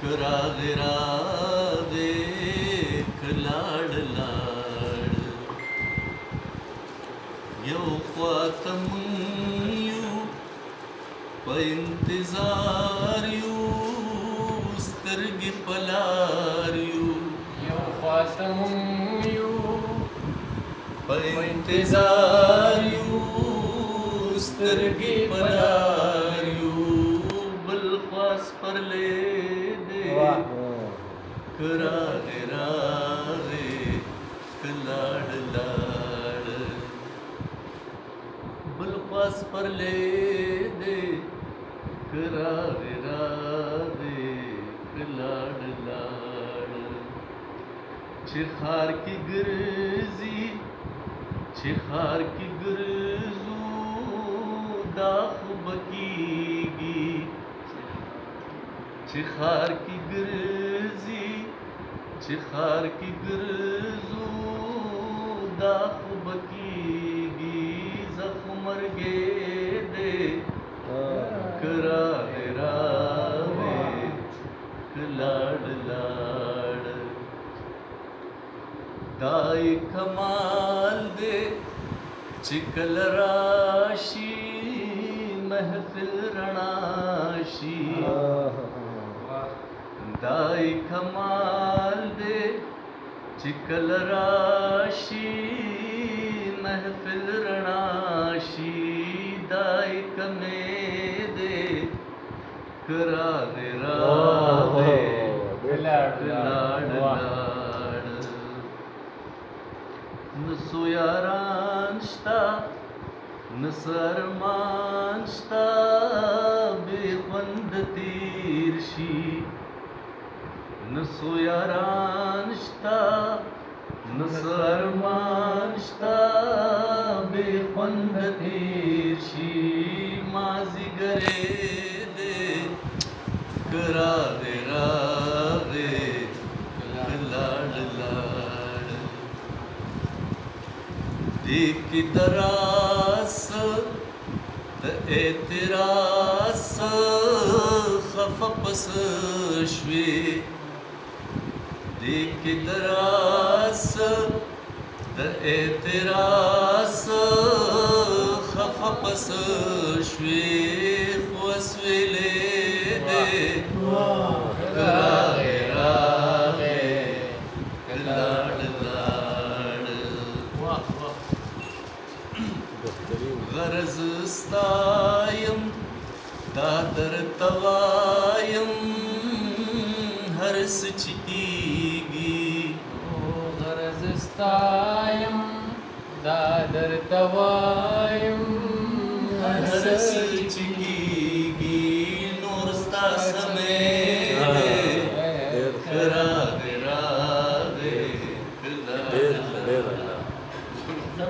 राधे राधे लाड लाड यो ख्वातम यू प इंतजार यू स्तरगी पलार यू यो ख्वातम यू प इंतजार यू स्तरगी पलार यू बलख्वास पर ले दे राधे राधे लाड लाड बलख्वास पर ले दे राधे राधे लाड लाड चिखार की गिरजी चिखार की गिरजू दाख बकीगी चिखार की गिरजी चिखार की गिरजू दाख बकीगी जख्म मरगे दे राधे राधे लाड लाड दाई कमाल दे चिकल राशि महफिल रणाशी दाई कमाल दे चिकल राशि महफिल रणाशी दाई कमे दे राधे राधे लाड लाड नसोयारांशता नसरमांशता बेखंद तीरशी नसोयारांशता नसरमांशता बेखंद तीरशी माजी गरे दे राधे राधे लाड लाड देख की दरास त एतरास खफपस श्वे देख की दरास त एतरास खफपस श्वे खुसवेले दे राधे राधे लाड लाड गरज स्तायम दादर तवायम हर्ष चिकीगी गरज स्तायम दादर तवायम हर्ष चिकीगी